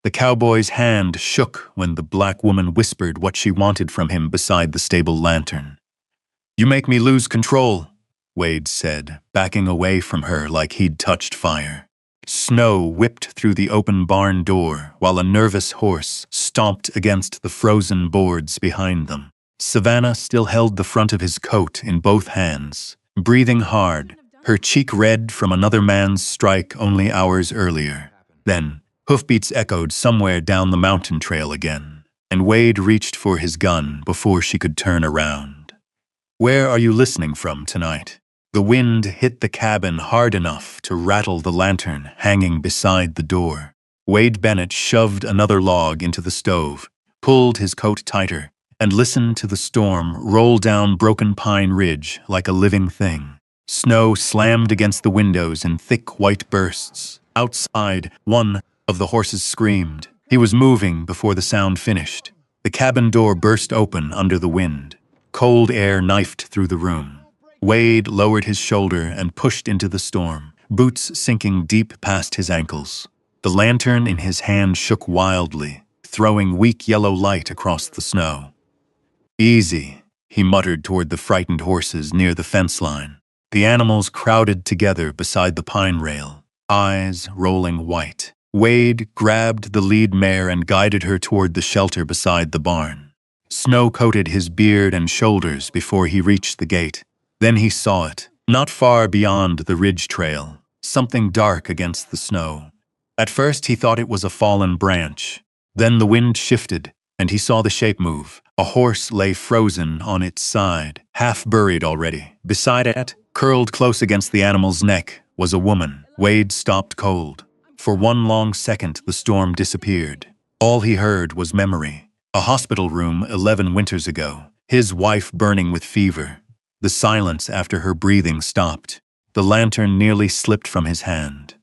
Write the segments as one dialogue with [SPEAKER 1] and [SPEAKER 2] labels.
[SPEAKER 1] The cowboy's hand shook when the black woman whispered what she wanted from him beside the stable lantern. "You make me lose control," Wade said, backing away from her like he'd touched fire. Snow whipped through the open barn door while a nervous horse stomped against the frozen boards behind them. Savannah still held the front of his coat in both hands, breathing hard, her cheek red from another man's strike only hours earlier. Then, hoofbeats echoed somewhere down the mountain trail again, and Wade reached for his gun before she could turn around. "Where are you listening from tonight?" The wind hit the cabin hard enough to rattle the lantern hanging beside the door. Wade Bennett shoved another log into the stove, pulled his coat tighter, and listened to the storm roll down Broken Pine Ridge like a living thing. Snow slammed against the windows in thick white bursts. Outside, one of the horses screamed. He was moving before the sound finished. The cabin door burst open under the wind. Cold air knifed through the room. Wade lowered his shoulder and pushed into the storm, boots sinking deep past his ankles. The lantern in his hand shook wildly, throwing weak yellow light across the snow. "Easy," he muttered toward the frightened horses near the fence line. The animals crowded together beside the pine rail, eyes rolling white. Wade grabbed the lead mare and guided her toward the shelter beside the barn. Snow coated his beard and shoulders before he reached the gate. Then he saw it, not far beyond the ridge trail, something dark against the snow. At first he thought it was a fallen branch. Then the wind shifted, and he saw the shape move. A horse lay frozen on its side, half buried already. Beside it, curled close against the animal's neck, was a woman. Wade stopped cold. For one long second, the storm disappeared. All he heard was memory. A hospital room 11 winters ago, his wife burning with fever. The silence after her breathing stopped. The lantern nearly slipped from his hand.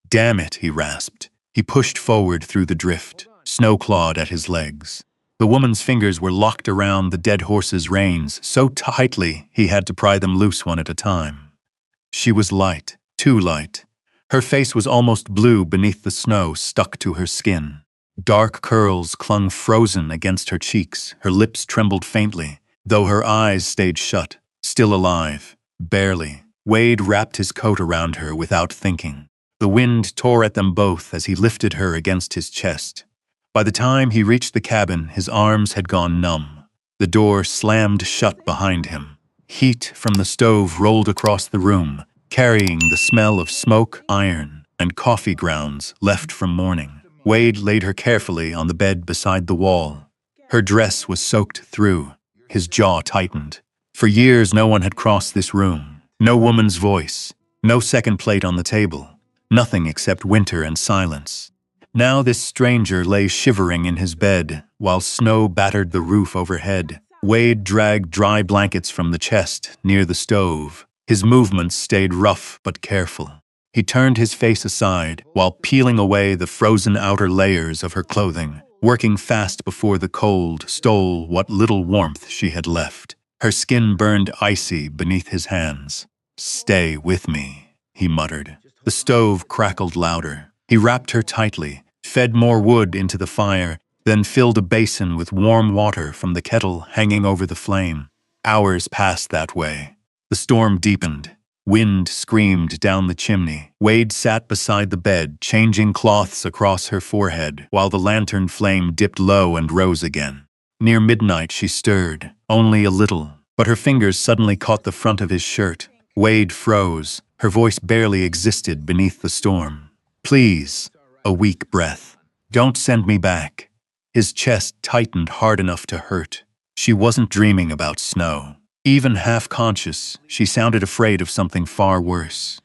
[SPEAKER 1] "Damn it," he rasped. He pushed forward through the drift. Snow clawed at his legs. The woman's fingers were locked around the dead horse's reins so tightly he had to pry them loose one at a time. She was light, too light. Her face was almost blue beneath the snow stuck to her skin. Dark curls clung frozen against her cheeks. Her lips trembled faintly, though her eyes stayed shut. Still alive, barely. Wade wrapped his coat around her without thinking. The wind tore at them both as he lifted her against his chest. By the time he reached the cabin, his arms had gone numb. The door slammed shut behind him. Heat from the stove rolled across the room, carrying the smell of smoke, iron, and coffee grounds left from morning. Wade laid her carefully on the bed beside the wall. Her dress was soaked through. His jaw tightened. For years, no one had crossed this room. No woman's voice. No second plate on the table. Nothing except winter and silence. Now this stranger lay shivering in his bed, while snow battered the roof overhead. Wade dragged dry blankets from the chest near the stove. His movements stayed rough but careful. He turned his face aside while peeling away the frozen outer layers of her clothing, working fast before the cold stole what little warmth she had left. Her skin burned icy beneath his hands. "Stay with me," he muttered. The stove crackled louder. He wrapped her tightly, fed more wood into the fire, then filled a basin with warm water from the kettle hanging over the flame. Hours passed that way. The storm deepened. Wind screamed down the chimney. Wade sat beside the bed, changing cloths across her forehead, while the lantern flame dipped low and rose again. Near midnight she stirred, only a little, but her fingers suddenly caught the front of his shirt. Wade froze. Her voice barely existed beneath the storm. "Please," a weak breath. "Don't send me back." His chest tightened hard enough to hurt. She wasn't dreaming about snow. Even half-conscious, she sounded afraid of something far worse.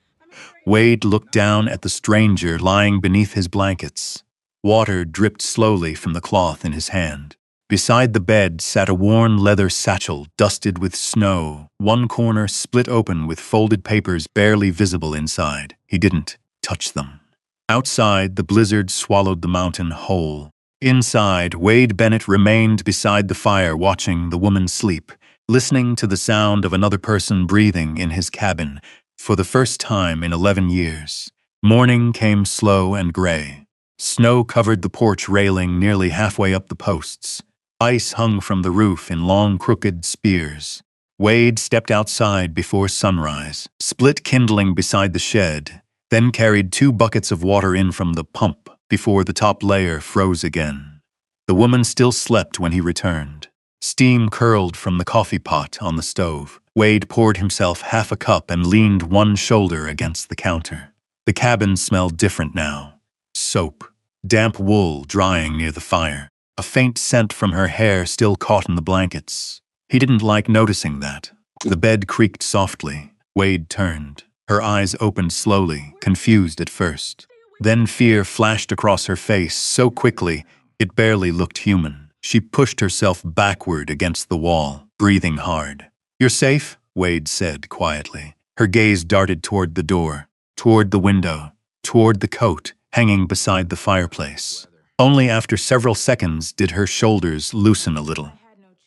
[SPEAKER 1] Wade looked down at the stranger lying beneath his blankets. Water dripped slowly from the cloth in his hand. Beside the bed sat a worn leather satchel dusted with snow, one corner split open with folded papers barely visible inside. He didn't touch them. Outside, the blizzard swallowed the mountain whole. Inside, Wade Bennett remained beside the fire watching the woman sleep, listening to the sound of another person breathing in his cabin for the first time in 11 years. Morning came slow and gray. Snow covered the porch railing nearly halfway up the posts. Ice hung from the roof in long, crooked spears. Wade stepped outside before sunrise, split kindling beside the shed, then carried 2 buckets of water in from the pump before the top layer froze again. The woman still slept when he returned. Steam curled from the coffee pot on the stove. Wade poured himself half a cup and leaned one shoulder against the counter. The cabin smelled different now. Soap, damp wool drying near the fire, a faint scent from her hair still caught in the blankets. He didn't like noticing that. The bed creaked softly. Wade turned. Her eyes opened slowly, confused at first. Then fear flashed across her face so quickly it barely looked human. She pushed herself backward against the wall, breathing hard. "You're safe?" Wade said quietly. Her gaze darted toward the door, toward the window, toward the coat hanging beside the fireplace. Only after several seconds did her shoulders loosen a little.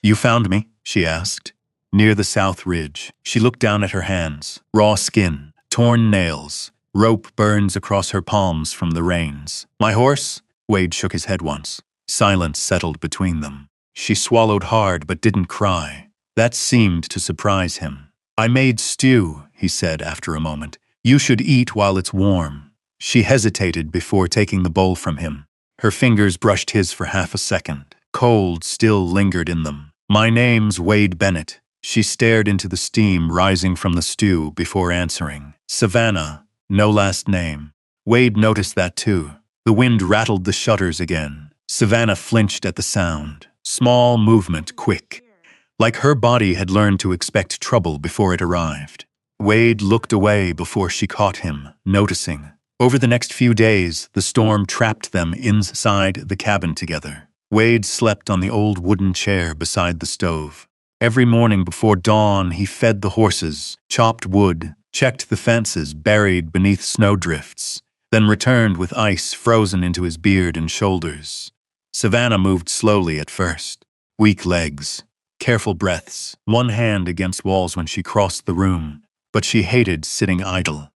[SPEAKER 1] "You found me?" she asked. Near the south ridge, she looked down at her hands. Raw skin, torn nails, rope burns across her palms from the rains. "My horse?" Wade shook his head once. Silence settled between them. She swallowed hard but didn't cry. That seemed to surprise him. "I made stew," he said after a moment. "You should eat while it's warm." She hesitated before taking the bowl from him. Her fingers brushed his for half a second. Cold still lingered in them. "My name's Wade Bennett." She stared into the steam rising from the stew before answering. "Savannah, no last name." Wade noticed that too. The wind rattled the shutters again. Savannah flinched at the sound. Small movement, quick. Like her body had learned to expect trouble before it arrived. Wade looked away before she caught him, noticing. Over the next few days, the storm trapped them inside the cabin together. Wade slept on the old wooden chair beside the stove. Every morning before dawn, he fed the horses, chopped wood, checked the fences buried beneath snowdrifts, then returned with ice frozen into his beard and shoulders. Savannah moved slowly at first. Weak legs, careful breaths, one hand against walls when she crossed the room, but she hated sitting idle.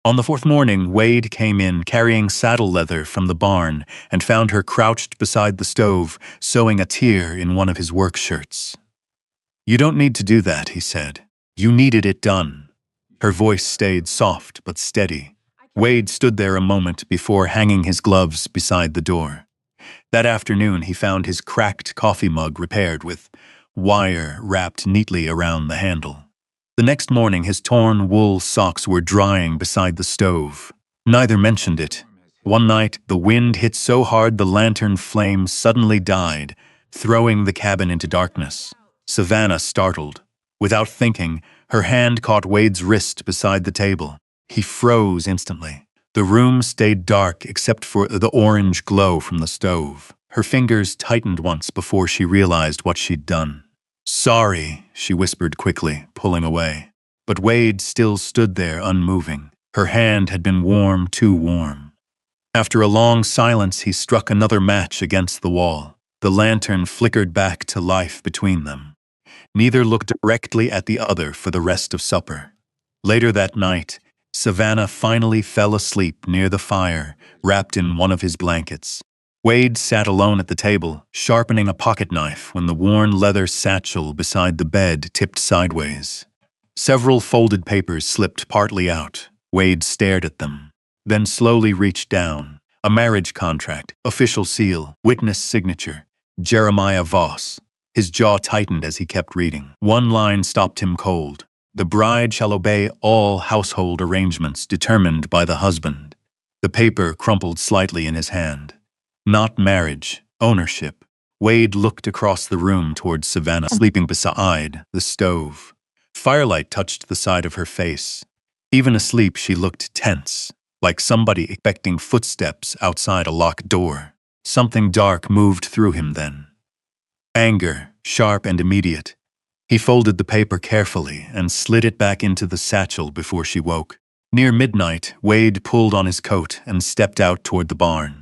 [SPEAKER 1] On the 4th morning, Wade came in carrying saddle leather from the barn and found her crouched beside the stove, sewing a tear in one of his work shirts. "You don't need to do that," he said. "You needed it done." Her voice stayed soft but steady. Wade stood there a moment before hanging his gloves beside the door. That afternoon, he found his cracked coffee mug repaired with wire wrapped neatly around the handle. The next morning, his torn wool socks were drying beside the stove. Neither mentioned it. One night, the wind hit so hard the lantern flame suddenly died, throwing the cabin into darkness. Savannah startled. Without thinking, her hand caught Wade's wrist beside the table. He froze instantly. The room stayed dark except for the orange glow from the stove. Her fingers tightened once before she realized what she'd done. "Sorry," she whispered quickly, pulling away. But Wade still stood there unmoving. Her hand had been warm, too warm. After a long silence, he struck another match against the wall. The lantern flickered back to life between them. Neither looked directly at the other for the rest of supper. Later that night, Savannah finally fell asleep near the fire, wrapped in one of his blankets. Wade sat alone at the table, sharpening a pocket knife when the worn leather satchel beside the bed tipped sideways. Several folded papers slipped partly out. Wade stared at them, then slowly reached down. A marriage contract, official seal, witness signature, Jeremiah Voss. His jaw tightened as he kept reading. One line stopped him cold. "The bride shall obey all household arrangements determined by the husband." The paper crumpled slightly in his hand. Not marriage, ownership. Wade looked across the room toward Savannah, sleeping beside the stove. Firelight touched the side of her face. Even asleep, she looked tense, like somebody expecting footsteps outside a locked door. Something dark moved through him then. Anger, sharp and immediate. He folded the paper carefully and slid it back into the satchel before she woke. Near midnight, Wade pulled on his coat and stepped out toward the barn.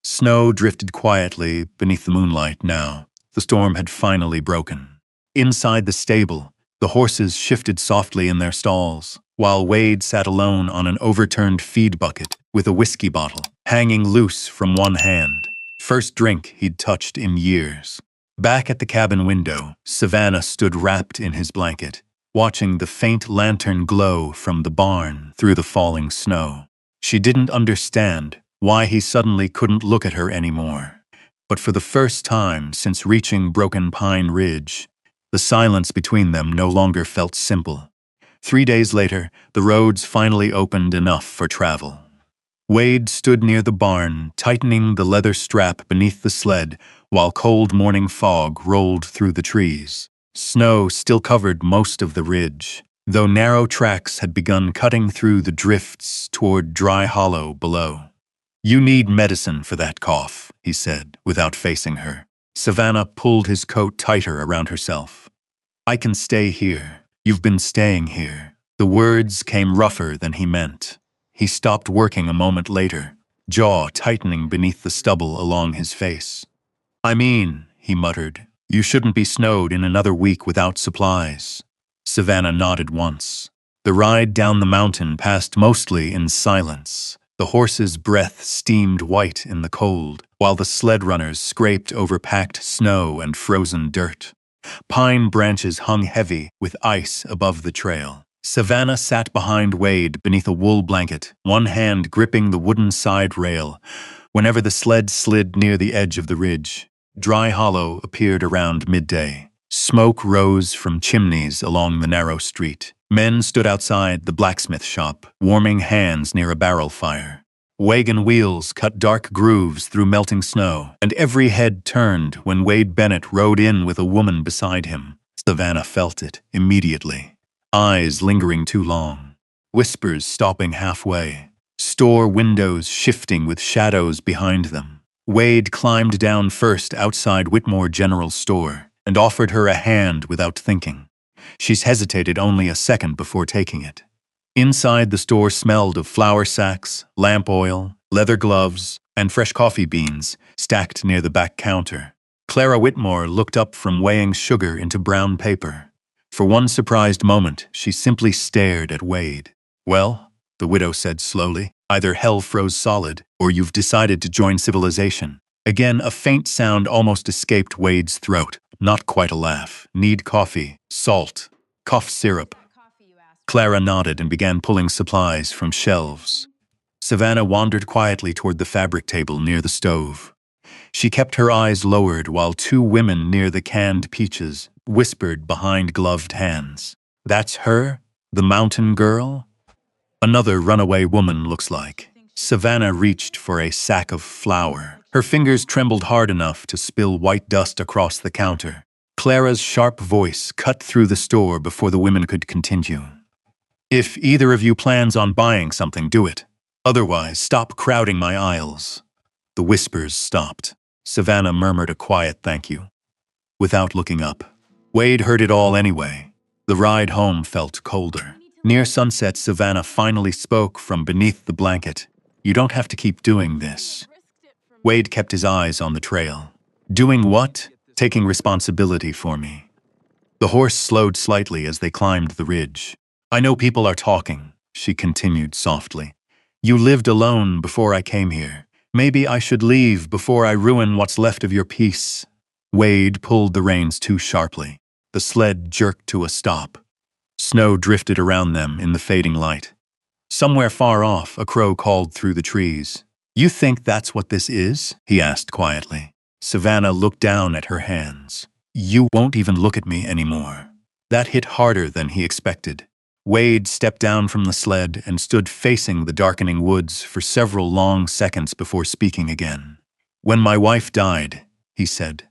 [SPEAKER 1] Snow drifted quietly beneath the moonlight now. The storm had finally broken. Inside the stable, the horses shifted softly in their stalls, while Wade sat alone on an overturned feed bucket with a whiskey bottle. hanging loose from one hand. First drink he'd touched in years. Back at the cabin window, Savannah stood wrapped in his blanket, watching the faint lantern glow from the barn through the falling snow. She didn't understand why he suddenly couldn't look at her anymore. But for the first time since reaching Broken Pine Ridge, the silence between them no longer felt simple. 3 days later, the roads finally opened enough for travel. Wade stood near the barn, tightening the leather strap beneath the sled while cold morning fog rolled through the trees. Snow still covered most of the ridge, though narrow tracks had begun cutting through the drifts toward Dry Hollow below. "You need medicine for that cough," he said, without facing her. Savannah pulled his coat tighter around herself. "I can stay here. You've been staying here." The words came rougher than he meant. He stopped working a moment later, jaw tightening beneath the stubble along his face. "I mean," he muttered, "you shouldn't be snowed in another week without supplies." Savannah nodded once. The ride down the mountain passed mostly in silence. The horses' breath steamed white in the cold, while the sled runners scraped over packed snow and frozen dirt. Pine branches hung heavy with ice above the trail. Savannah sat behind Wade beneath a wool blanket, one hand gripping the wooden side rail. Whenever the sled slid near the edge of the ridge, Dry Hollow appeared around midday. Smoke rose from chimneys along the narrow street. Men stood outside the blacksmith shop, warming hands near a barrel fire. Wagon wheels cut dark grooves through melting snow, and every head turned when Wade Bennett rode in with a woman beside him. Savannah felt it immediately. Eyes lingering too long, whispers stopping halfway, store windows shifting with shadows behind them. Wade climbed down first outside Whitmore General Store and offered her a hand without thinking. She's hesitated only a second before taking it. Inside, the store smelled of flour sacks, lamp oil, leather gloves, and fresh coffee beans stacked near the back counter. Clara Whitmore looked up from weighing sugar into brown paper. For one surprised moment, she simply stared at Wade. "Well," the widow said slowly, "either hell froze solid, or you've decided to join civilization." Again, a faint sound almost escaped Wade's throat. Not quite a laugh. "Need coffee, salt, cough syrup." Clara nodded and began pulling supplies from shelves. Savannah wandered quietly toward the fabric table near the stove. She kept her eyes lowered while two women near the canned peaches whispered behind gloved hands. "That's her? The mountain girl?" "Another runaway woman, looks like." Savannah reached for a sack of flour. Her fingers trembled hard enough to spill white dust across the counter. Clara's sharp voice cut through the store before the women could continue. "If either of you plans on buying something, do it. Otherwise, stop crowding my aisles." The whispers stopped. Savannah murmured a quiet thank you, without looking up. Wade heard it all anyway. The ride home felt colder. Near sunset, Savannah finally spoke from beneath the blanket. "You don't have to keep doing this." Wade kept his eyes on the trail. "Doing what?" "Taking responsibility for me." The horse slowed slightly as they climbed the ridge. "I know people are talking," she continued softly. "You lived alone before I came here. Maybe I should leave before I ruin what's left of your peace." Wade pulled the reins too sharply. The sled jerked to a stop. Snow drifted around them in the fading light. Somewhere far off, a crow called through the trees. "You think that's what this is?" he asked quietly. Savannah looked down at her hands. "You won't even look at me anymore." That hit harder than he expected. Wade stepped down from the sled and stood facing the darkening woods for several long seconds before speaking again. "When my wife died," he said,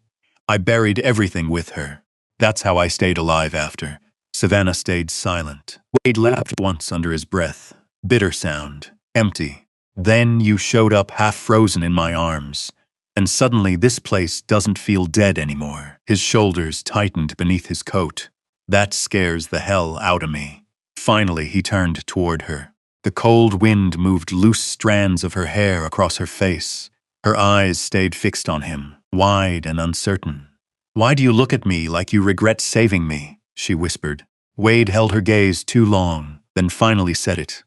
[SPEAKER 1] "I buried everything with her. That's how I stayed alive after." Savannah stayed silent. Wade laughed once under his breath. Bitter sound. Empty. "Then you showed up half frozen in my arms. And suddenly this place doesn't feel dead anymore." His shoulders tightened beneath his coat. "That scares the hell out of me." Finally, he turned toward her. The cold wind moved loose strands of her hair across her face. Her eyes stayed fixed on him, wide and uncertain. "Why do you look at me like you regret saving me?" she whispered. Wade held her gaze too long, then finally said it.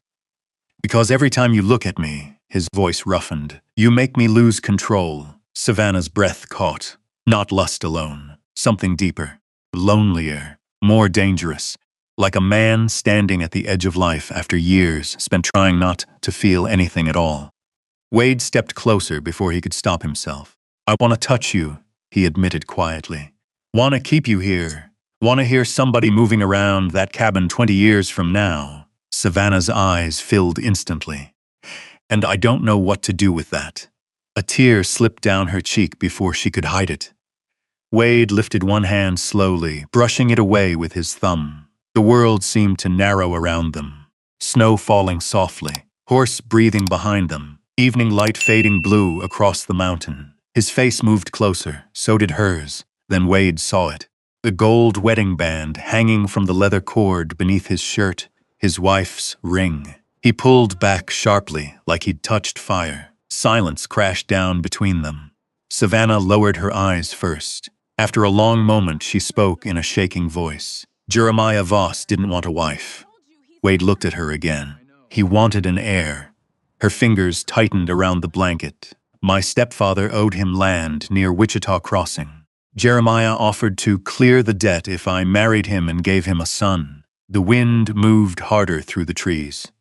[SPEAKER 1] "Because every time you look at me, his voice roughened. You make me lose control. Savannah's breath caught. Not lust alone. Something deeper. Lonelier. More dangerous. Like a man standing at the edge of life after years spent trying not to feel anything at all. Wade stepped closer before he could stop himself. I want to touch you, he admitted quietly. Want to keep you here. Want to hear somebody moving around that cabin 20 years from now. Savannah's eyes filled instantly. And I don't know what to do with that. A tear slipped down her cheek before she could hide it. Wade lifted one hand slowly, brushing it away with his thumb. The world seemed to narrow around them. Snow falling softly, horse breathing behind them, evening light fading blue across the mountain. His face moved closer, so did hers. Then Wade saw it. The gold wedding band hanging from the leather cord beneath his shirt, his wife's ring. He pulled back sharply, like he'd touched fire. Silence crashed down between them. Savannah lowered her eyes first. After a long moment, she spoke in a shaking voice. Jeremiah Voss didn't want a wife. Wade looked at her again. He wanted an heir. Her fingers tightened around the blanket. My stepfather owed him land near Wichita Crossing. Jeremiah offered to clear the debt if I married him and gave him a son. The wind moved harder through the trees.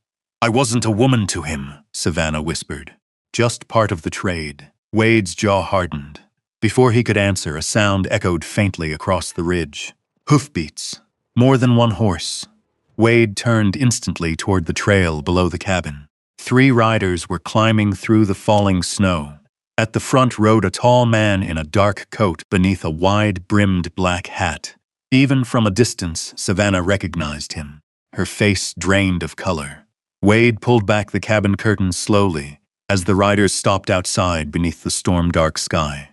[SPEAKER 1] I wasn't a woman to him, Savannah whispered. Just part of the trade. Wade's jaw hardened. Before he could answer, a sound echoed faintly across the ridge. Hoofbeats. More than one horse. Wade turned instantly toward the trail below the cabin. 3 riders were climbing through the falling snow. At the front rode a tall man in a dark coat beneath a wide-brimmed black hat. Even from a distance, Savannah recognized him. Her face drained of color. Wade pulled back the cabin curtains slowly as the riders stopped outside beneath the storm-dark sky.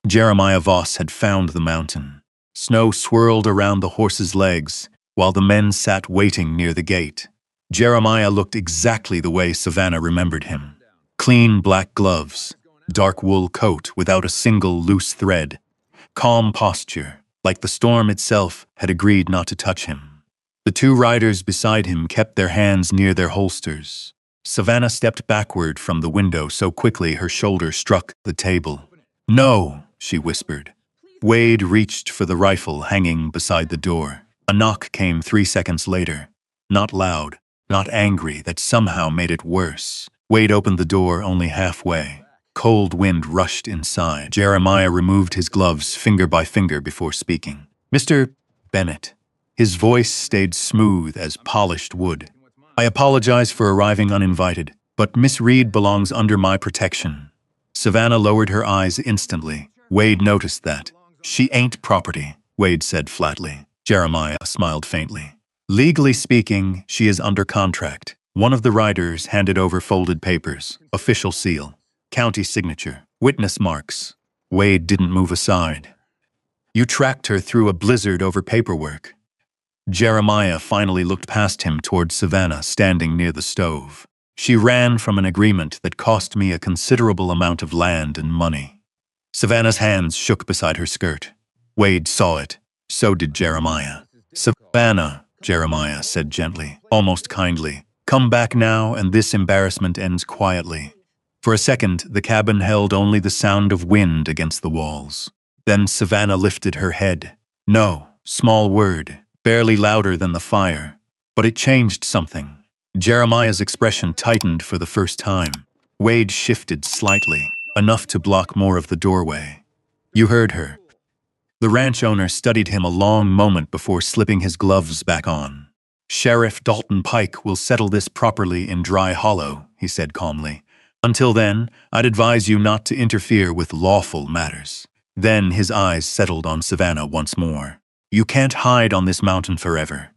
[SPEAKER 1] Jeremiah Voss had found the mountain. Snow swirled around the horses' legs while the men sat waiting near the gate. Jeremiah looked exactly the way Savannah remembered him. Clean black gloves, dark wool coat without a single loose thread, calm posture, like the storm itself had agreed not to touch him. The 2 riders beside him kept their hands near their holsters. Savannah stepped backward from the window so quickly her shoulder struck the table. No, she whispered. Wade reached for the rifle hanging beside the door. A knock came 3 seconds later. Not loud, not angry, that somehow made it worse. Wade opened the door only halfway. Cold wind rushed inside. Jeremiah removed his gloves finger by finger before speaking. Mr. Bennett. His voice stayed smooth as polished wood. I apologize for arriving uninvited, but Miss Reed belongs under my protection. Savannah lowered her eyes instantly. Wade noticed that. She ain't property, Wade said flatly. Jeremiah smiled faintly. Legally speaking, she is under contract. One of the riders handed over folded papers, official seal, county signature, witness marks. Wade didn't move aside. You tracked her through a blizzard over paperwork. Jeremiah finally looked past him toward Savannah standing near the stove. She ran from an agreement that cost me a considerable amount of land and money. Savannah's hands shook beside her skirt. Wade saw it. So did Jeremiah. Savannah, Jeremiah said gently, almost kindly. Come back now and this embarrassment ends quietly. For a second, the cabin held only the sound of wind against the walls. Then Savannah lifted her head. No, small word. Barely louder than the fire, but it changed something. Jeremiah's expression tightened for the first time. Wade shifted slightly, enough to block more of the doorway. You heard her. The ranch owner studied him a long moment before slipping his gloves back on. Sheriff Dalton Pike will settle this properly in Dry Hollow, he said calmly. Until then, I'd advise you not to interfere with lawful matters. Then his eyes settled on Savannah once more. You can't hide on this mountain forever.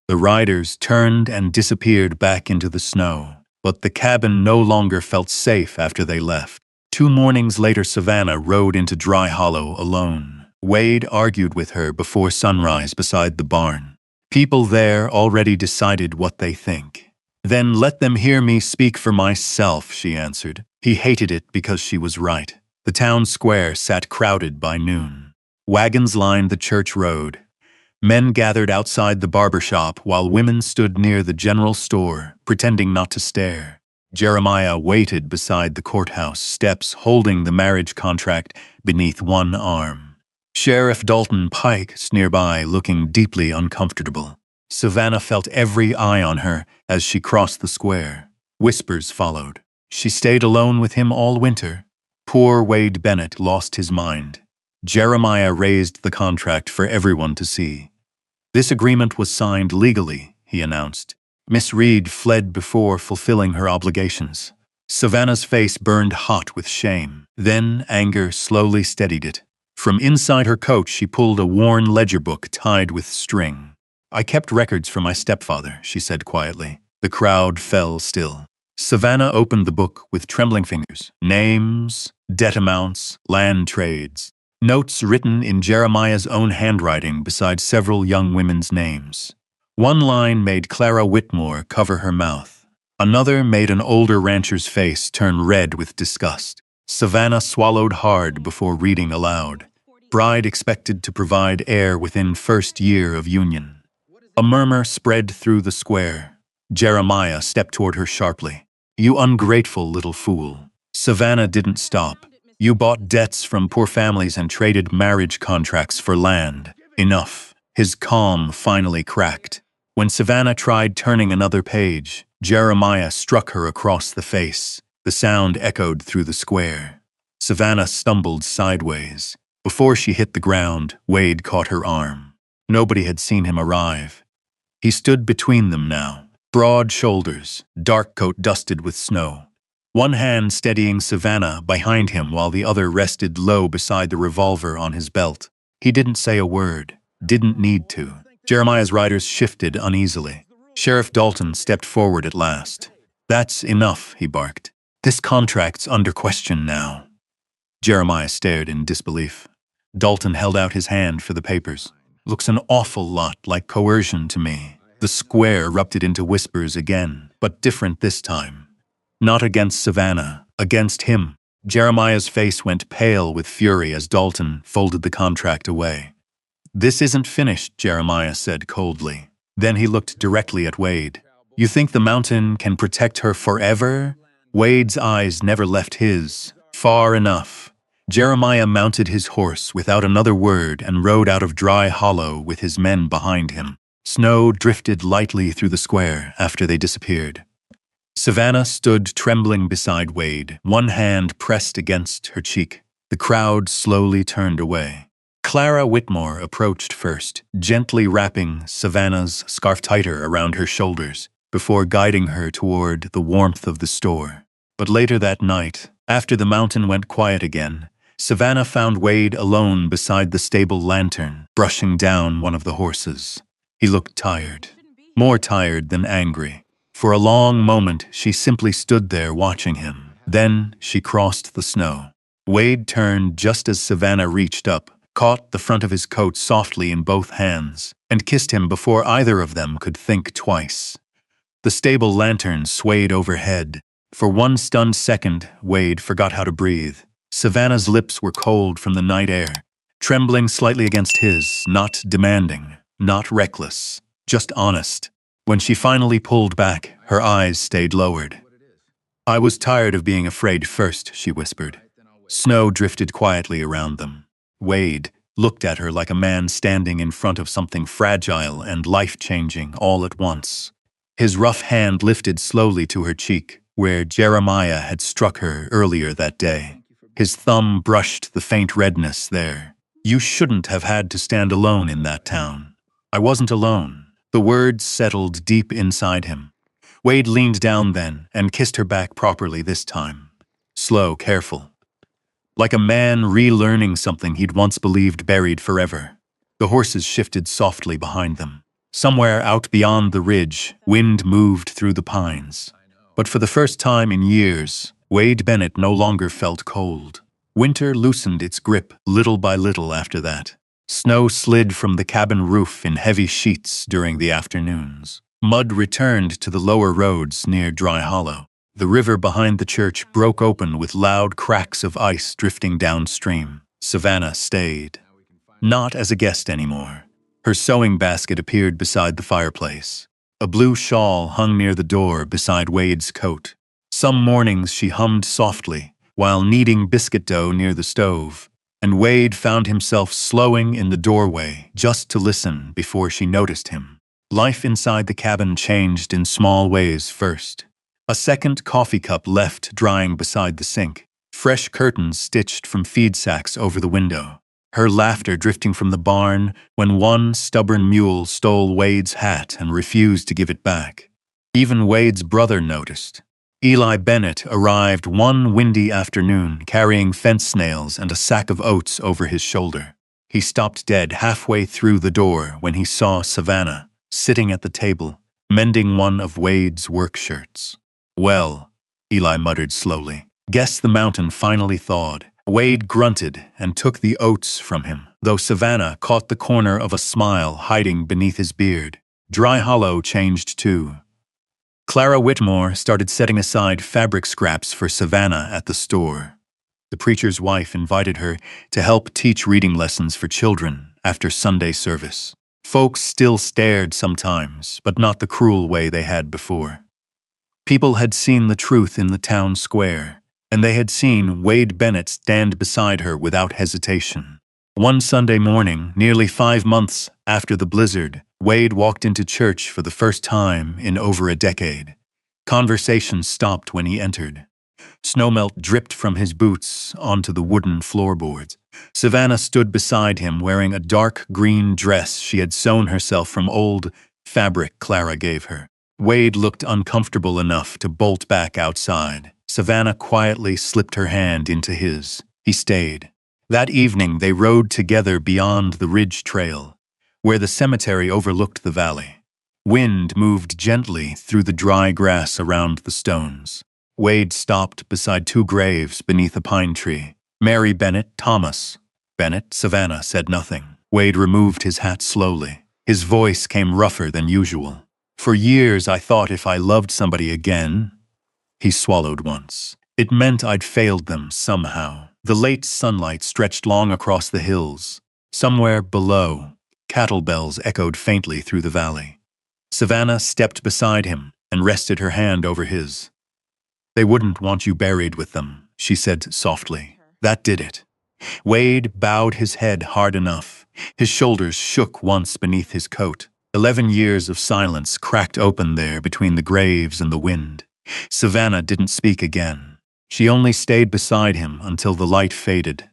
[SPEAKER 1] The riders turned and disappeared back into the snow, but the cabin no longer felt safe after they left. 2 mornings later, Savannah rode into Dry Hollow alone. Wade argued with her before sunrise beside the barn. People there already decided what they think. Then let them hear me speak for myself, she answered. He hated it because she was right. The town square sat crowded by noon. Wagons lined the church road. Men gathered outside the barber shop while women stood near the general store, pretending not to stare. Jeremiah waited beside the courthouse steps, holding the marriage contract beneath one arm. Sheriff Dalton Pike's nearby, looking deeply uncomfortable. Savannah felt every eye on her as she crossed the square. Whispers followed. She stayed alone with him all winter. Poor Wade Bennett lost his mind. Jeremiah raised the contract for everyone to see. This agreement was signed legally, he announced. Miss Reed fled before fulfilling her obligations. Savannah's face burned hot with shame. Then anger slowly steadied it. From inside her coat, she pulled a worn ledger book tied with string. I kept records for my stepfather, she said quietly. The crowd fell still. Savannah opened the book with trembling fingers. Names, debt amounts, land trades. Notes written in Jeremiah's own handwriting beside several young women's names. One line made Clara Whitmore cover her mouth. Another made an older rancher's face turn red with disgust. Savannah swallowed hard before reading aloud. Bride expected to provide heir within first year of union. A murmur spread through the square. Jeremiah stepped toward her sharply. You ungrateful little fool. Savannah didn't stop. You bought debts from poor families and traded marriage contracts for land. Enough. His calm finally cracked. When Savannah tried turning another page, Jeremiah struck her across the face. The sound echoed through the square. Savannah stumbled sideways. Before she hit the ground, Wade caught her arm. Nobody had seen him arrive. He stood between them now. Broad shoulders, dark coat dusted with snow. One hand steadying Savannah behind him while the other rested low beside the revolver on his belt. He didn't say a word, didn't need to. Jeremiah's riders shifted uneasily. Sheriff Dalton stepped forward at last. That's enough, he barked. This contract's under question now. Jeremiah stared in disbelief. Dalton held out his hand for the papers. Looks an awful lot like coercion to me. The square erupted into whispers again, but different this time. Not against Savannah, against him. Jeremiah's face went pale with fury as Dalton folded the contract away. This isn't finished, Jeremiah said coldly. Then he looked directly at Wade. You think the mountain can protect her forever? Wade's eyes never left his. Far enough. Jeremiah mounted his horse without another word and rode out of Dry Hollow with his men behind him. Snow drifted lightly through the square after they disappeared. Savannah stood trembling beside Wade, one hand pressed against her cheek. The crowd slowly turned away. Clara Whitmore approached first, gently wrapping Savannah's scarf tighter around her shoulders before guiding her toward the warmth of the store. But later that night, after the mountain went quiet again, Savannah found Wade alone beside the stable lantern, brushing down one of the horses. He looked tired, more tired than angry. For a long moment, she simply stood there watching him. Then she crossed the snow. Wade turned just as Savannah reached up, caught the front of his coat softly in both hands, and kissed him before either of them could think twice. The stable lantern swayed overhead. For one stunned second, Wade forgot how to breathe. Savannah's lips were cold from the night air, trembling slightly against his, not demanding, not reckless, just honest. When she finally pulled back, her eyes stayed lowered. I was tired of being afraid first, she whispered. Snow drifted quietly around them. Wade looked at her like a man standing in front of something fragile and life-changing all at once. His rough hand lifted slowly to her cheek, where Jeremiah had struck her earlier that day. His thumb brushed the faint redness there. You shouldn't have had to stand alone in that town. I wasn't alone. The words settled deep inside him. Wade leaned down then and kissed her back properly this time. Slow, careful. Like a man relearning something he'd once believed buried forever. The horses shifted softly behind them. Somewhere out beyond the ridge, wind moved through the pines. But for the first time in years, Wade Bennett no longer felt cold. Winter loosened its grip little by little after that. Snow slid from the cabin roof in heavy sheets during the afternoons. Mud returned to the lower roads near Dry Hollow. The river behind the church broke open with loud cracks of ice drifting downstream. Savannah stayed. Not as a guest anymore. Her sewing basket appeared beside the fireplace. A blue shawl hung near the door beside Wade's coat. Some mornings she hummed softly while kneading biscuit dough near the stove, and Wade found himself slowing in the doorway just to listen before she noticed him. Life inside the cabin changed in small ways first. A second coffee cup left drying beside the sink, fresh curtains stitched from feed sacks over the window, her laughter drifting from the barn when one stubborn mule stole Wade's hat and refused to give it back. Even Wade's brother noticed. Eli Bennett arrived one windy afternoon carrying fence snails and a sack of oats over his shoulder. He stopped dead halfway through the door when he saw Savannah sitting at the table, mending one of Wade's work shirts. "Well," Eli muttered slowly, "guess the mountain finally thawed." Wade grunted and took the oats from him, though Savannah caught the corner of a smile hiding beneath his beard. Dry Hollow changed too. Clara Whitmore started setting aside fabric scraps for Savannah at the store. The preacher's wife invited her to help teach reading lessons for children after Sunday service. Folks still stared sometimes, but not the cruel way they had before. People had seen the truth in the town square, and they had seen Wade Bennett stand beside her without hesitation. One Sunday morning, nearly 5 months after the blizzard, Wade walked into church for the first time in over a decade. Conversation stopped when he entered. Snowmelt dripped from his boots onto the wooden floorboards. Savannah stood beside him wearing a dark green dress she had sewn herself from old fabric Clara gave her. Wade looked uncomfortable enough to bolt back outside. Savannah quietly slipped her hand into his. He stayed. That evening they rode together beyond the ridge trail, where the cemetery overlooked the valley. Wind moved gently through the dry grass around the stones. Wade stopped beside 2 graves beneath a pine tree. Mary Bennett, Thomas Bennett. Savannah said nothing. Wade removed his hat slowly. His voice came rougher than usual. "For years I thought if I loved somebody again," he swallowed once, "it meant I'd failed them somehow." The late sunlight stretched long across the hills. Somewhere below, cattle bells echoed faintly through the valley. Savannah stepped beside him and rested her hand over his. "They wouldn't want you buried with them," she said softly. "That did it." Wade bowed his head hard enough. His shoulders shook once beneath his coat. 11 years of silence cracked open there between the graves and the wind. Savannah didn't speak again. She only stayed beside him until the light faded.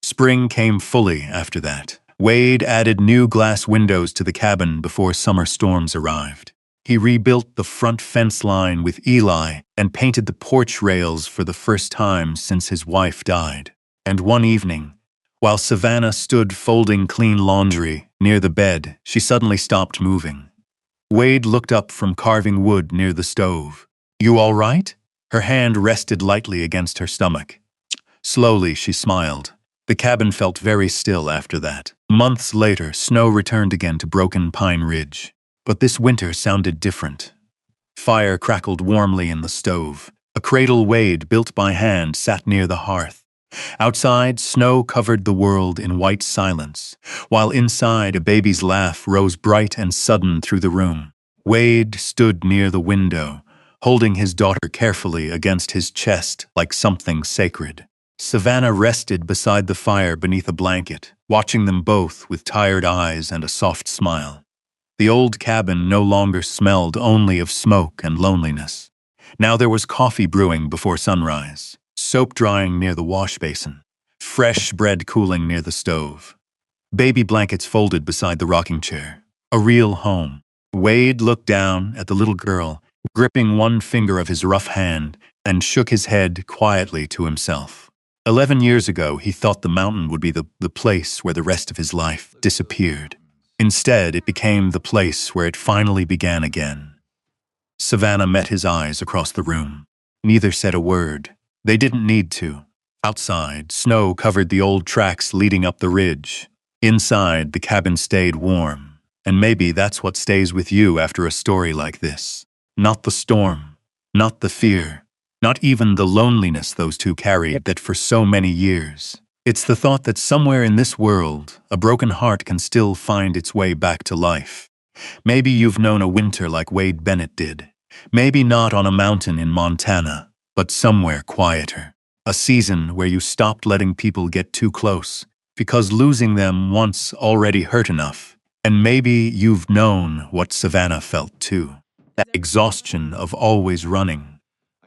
[SPEAKER 1] Spring came fully after that. Wade added new glass windows to the cabin before summer storms arrived. He rebuilt the front fence line with Eli and painted the porch rails for the first time since his wife died. And one evening, while Savannah stood folding clean laundry near the bed, she suddenly stopped moving. Wade looked up from carving wood near the stove. "You all right?" Her hand rested lightly against her stomach. Slowly, she smiled. The cabin felt very still after that. Months later, snow returned again to Broken Pine Ridge. But this winter sounded different. Fire crackled warmly in the stove. A cradle Wade built by hand sat near the hearth. Outside, snow covered the world in white silence, while inside a baby's laugh rose bright and sudden through the room. Wade stood near the window, holding his daughter carefully against his chest like something sacred. Savannah rested beside the fire beneath a blanket, watching them both with tired eyes and a soft smile. The old cabin no longer smelled only of smoke and loneliness. Now there was coffee brewing before sunrise, soap drying near the wash basin, fresh bread cooling near the stove, baby blankets folded beside the rocking chair. A real home. Wade looked down at the little girl, gripping one finger of his rough hand, and shook his head quietly to himself. 11 years ago, he thought the mountain would be the place where the rest of his life disappeared. Instead, it became the place where it finally began again. Savannah met his eyes across the room. Neither said a word. They didn't need to. Outside, snow covered the old tracks leading up the ridge. Inside, the cabin stayed warm. And maybe that's what stays with you after a story like this. Not the storm, not the fear, not even the loneliness those two carried that for so many years. It's the thought that somewhere in this world, a broken heart can still find its way back to life. Maybe you've known a winter like Wade Bennett did. Maybe not on a mountain in Montana. but somewhere quieter. A season where you stopped letting people get too close, because losing them once already hurt enough. And maybe you've known what Savannah felt too. That exhaustion of always running,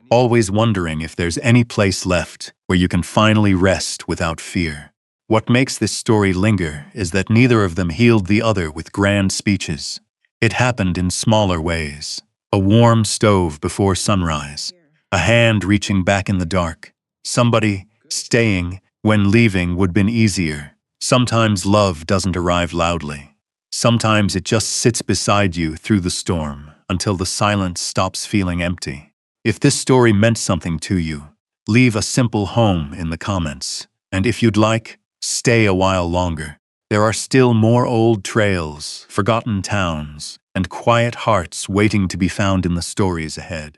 [SPEAKER 1] always wondering if there's any place left where you can finally rest without fear. What makes this story linger is that neither of them healed the other with grand speeches. It happened in smaller ways. A warm stove before sunrise, a hand reaching back in the dark, somebody staying when leaving would been easier. Sometimes love doesn't arrive loudly. Sometimes it just sits beside you through the storm until the silence stops feeling empty. If this story meant something to you, leave a simple home in the comments. And if you'd like, stay a while longer. There are still more old trails, forgotten towns, and quiet hearts waiting to be found in the stories ahead.